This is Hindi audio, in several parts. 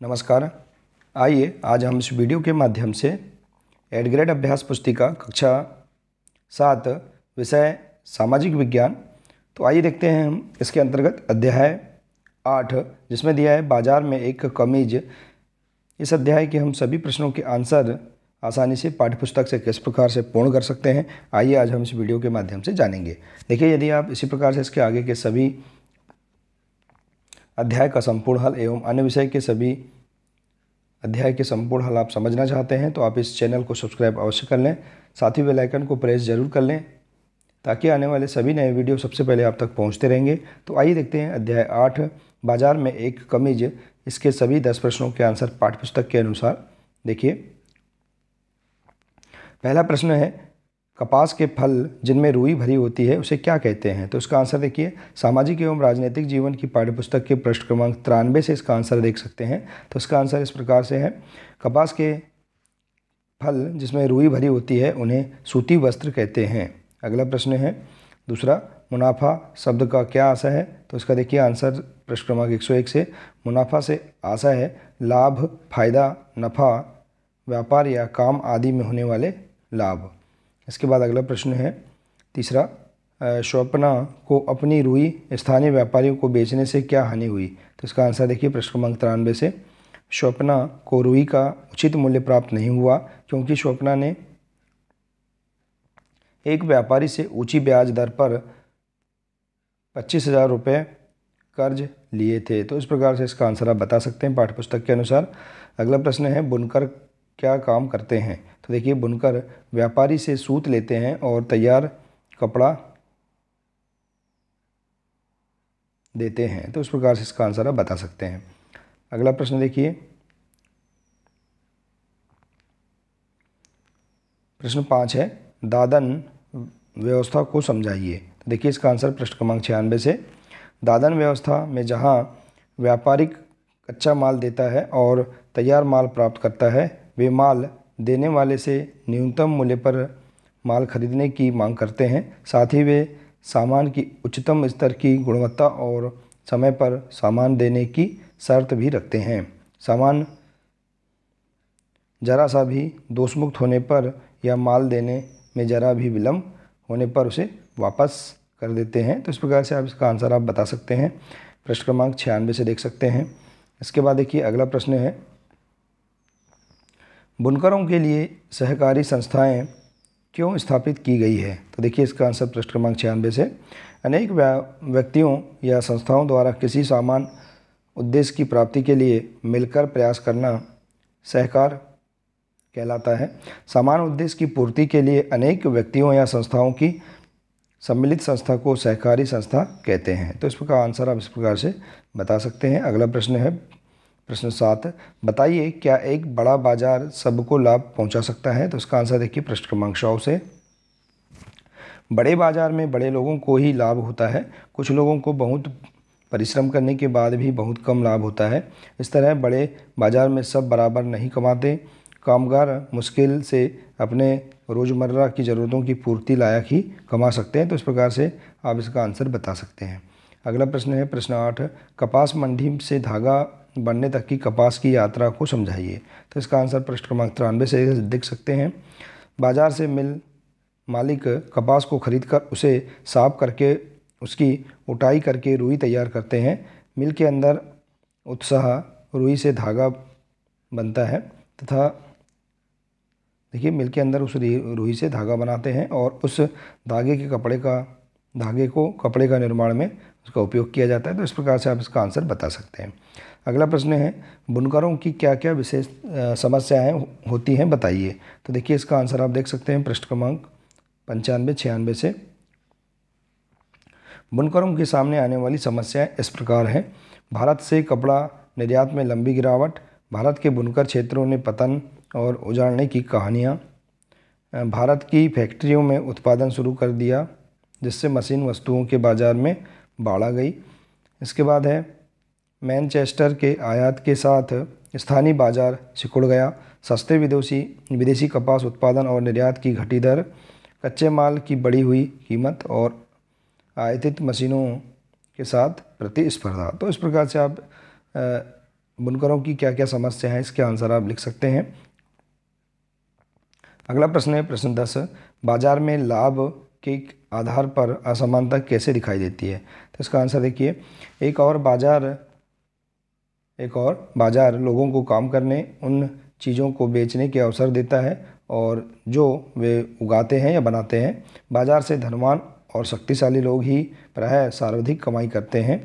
नमस्कार। आइए आज हम इस वीडियो के माध्यम से 8th ग्रेड अभ्यास पुस्तिका कक्षा 7 विषय सामाजिक विज्ञान। तो आइए देखते हैं हम इसके अंतर्गत अध्याय 8 जिसमें दिया है बाजार में एक कमीज। इस अध्याय के हम सभी प्रश्नों के आंसर आसानी से पाठ्यपुस्तक से किस प्रकार से पूर्ण कर सकते हैं, आइए आज हम इस वीडियो के माध्यम से जानेंगे। देखिए, यदि आप इसी प्रकार से इसके आगे के सभी अध्याय का संपूर्ण हल एवं अन्य विषय के सभी अध्याय के संपूर्ण हल आप समझना चाहते हैं तो आप इस चैनल को सब्सक्राइब अवश्य कर लें, साथ ही बेल आइकन को प्रेस जरूर कर लें ताकि आने वाले सभी नए वीडियो सबसे पहले आप तक पहुंचते रहेंगे। तो आइए देखते हैं अध्याय 8 बाजार में एक कमीज। इसके सभी 10 प्रश्नों के आंसर पाठ्यपुस्तक के अनुसार। देखिए, पहला प्रश्न है, कपास के फल जिनमें रुई भरी होती है उसे क्या कहते हैं? तो इसका आंसर देखिए, सामाजिक एवं राजनीतिक जीवन की पाठ्यपुस्तक के पृष्ठ क्रमांक 93 से इसका आंसर देख सकते हैं। तो इसका आंसर इस प्रकार से है, कपास के फल जिसमें रुई भरी होती है उन्हें सूती वस्त्र कहते हैं। अगला प्रश्न है दूसरा, मुनाफा शब्द का क्या आशय है? तो इसका देखिए आंसर पृष्ठ क्रमांक 101 से, मुनाफा से आशय है लाभ, फायदा, नफा, व्यापार या काम आदि में होने वाले लाभ। इसके बाद अगला प्रश्न है तीसरा, स्वप्ना को अपनी रुई स्थानीय व्यापारियों को बेचने से क्या हानि हुई? तो इसका आंसर देखिए पृष्ठ क्रमांक 93 से, स्वप्ना को रुई का उचित मूल्य प्राप्त नहीं हुआ क्योंकि स्वप्ना ने एक व्यापारी से ऊंची ब्याज दर पर 25,000 रुपये कर्ज लिए थे। तो इस प्रकार से इसका आंसर आप बता सकते हैं पाठ्यपुस्तक के अनुसार। अगला प्रश्न है, बुनकर क्या काम करते हैं? तो देखिए, बुनकर व्यापारी से सूत लेते हैं और तैयार कपड़ा देते हैं। तो इस प्रकार से इसका आंसर आप बता सकते हैं। अगला प्रश्न देखिए, प्रश्न 5 है, दादन व्यवस्था को समझाइए। तो देखिए, इसका आंसर पृष्ठ क्रमांक 96 से, दादन व्यवस्था में जहां व्यापारिक कच्चा माल देता है और तैयार माल प्राप्त करता है, वे माल देने वाले से न्यूनतम मूल्य पर माल खरीदने की मांग करते हैं। साथ ही वे सामान की उच्चतम स्तर की गुणवत्ता और समय पर सामान देने की शर्त भी रखते हैं। सामान जरा सा भी दोषमुक्त होने पर या माल देने में जरा भी विलम्ब होने पर उसे वापस कर देते हैं। तो इस प्रकार से आप इसका आंसर आप बता सकते हैं, पृष्ठ क्रमांक 96 से देख सकते हैं। इसके बाद देखिए अगला प्रश्न है, बुनकरों के लिए सहकारी संस्थाएं क्यों स्थापित की गई है? तो देखिए, इसका आंसर पृष्ठ क्रमांक 96 से, अनेक व्यक्तियों या संस्थाओं द्वारा किसी समान उद्देश्य की प्राप्ति के लिए मिलकर प्रयास करना सहकार कहलाता है। समान उद्देश्य की पूर्ति के लिए अनेक व्यक्तियों या संस्थाओं की सम्मिलित संस्था को सहकारी संस्था कहते हैं। तो इसका आंसर आप इस प्रकार से बता सकते हैं। अगला प्रश्न है प्रश्न 7, बताइए क्या एक बड़ा बाजार सबको लाभ पहुंचा सकता है? तो इसका आंसर देखिए पृष्ठ क्रमांक 100 से, बड़े बाजार में बड़े लोगों को ही लाभ होता है। कुछ लोगों को बहुत परिश्रम करने के बाद भी बहुत कम लाभ होता है। इस तरह बड़े बाजार में सब बराबर नहीं कमाते। कामगार मुश्किल से अपने रोज़मर्रा की ज़रूरतों की पूर्ति लायक ही कमा सकते हैं। तो इस प्रकार से आप इसका आंसर बता सकते हैं। अगला प्रश्न है प्रश्न 8, कपास मंडी से धागा बनने तक की कपास की यात्रा को समझाइए। तो इसका आंसर पृष्ठ क्रमांक 93 से देख सकते हैं। बाजार से मिल मालिक कपास को खरीदकर उसे साफ करके उसकी उटाई करके रुई तैयार करते हैं। मिल के अंदर उत्साह रुई से धागा बनता है तथा देखिए, मिल के अंदर उस रुई से धागा बनाते हैं और उस धागे को कपड़े का निर्माण में उसका उपयोग किया जाता है। तो इस प्रकार से आप इसका आंसर बता सकते हैं। अगला प्रश्न है, बुनकरों की क्या क्या विशेष समस्याएं होती हैं बताइए। तो देखिए, इसका आंसर आप देख सकते हैं पृष्ठ क्रमांक 95-96 से, बुनकरों के सामने आने वाली समस्याएं इस प्रकार हैं। भारत से कपड़ा निर्यात में लंबी गिरावट, भारत के बुनकर क्षेत्रों ने पतन और उजाड़ने की कहानियाँ, भारत की फैक्ट्रियों में उत्पादन शुरू कर दिया जिससे मशीन वस्तुओं के बाजार में बाढ़ आ गई। इसके बाद है, मैनचेस्टर के आयात के साथ स्थानीय बाजार सिकुड़ गया, सस्ते विदेशी कपास उत्पादन और निर्यात की घटी दर, कच्चे माल की बढ़ी हुई कीमत और आयातित मशीनों के साथ प्रतिस्पर्धा। तो इस प्रकार से आप बुनकरों की क्या क्या समस्या है, इसके आंसर आप लिख सकते हैं। अगला प्रश्न है प्रश्न 10, बाजार में लाभ के आधार पर असमानता कैसे दिखाई देती है। तो इसका आंसर देखिए, एक और बाजार लोगों को काम करने, उन चीज़ों को बेचने के अवसर देता है और जो वे उगाते हैं या बनाते हैं। बाजार से धनवान और शक्तिशाली लोग ही प्रायः सर्वाधिक कमाई करते हैं।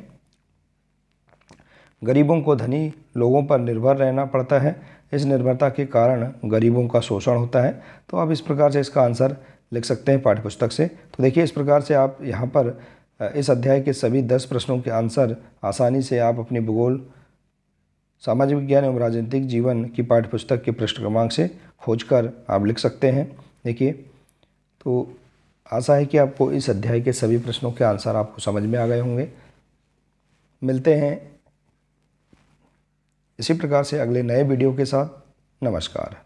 गरीबों को धनी लोगों पर निर्भर रहना पड़ता है, इस निर्भरता के कारण गरीबों का शोषण होता है। तो आप इस प्रकार से इसका आंसर लिख सकते हैं पाठ्यपुस्तक से। तो देखिए, इस प्रकार से आप यहाँ पर इस अध्याय के सभी 10 प्रश्नों के आंसर आसानी से आप अपनी भूगोल, सामाजिक विज्ञान एवं राजनीतिक जीवन की पाठ्यपुस्तक के पृष्ठ क्रमांक से खोजकर आप लिख सकते हैं। देखिए, तो आशा है कि आपको इस अध्याय के सभी प्रश्नों के आंसर आपको समझ में आ गए होंगे। मिलते हैं इसी प्रकार से अगले नए वीडियो के साथ। नमस्कार।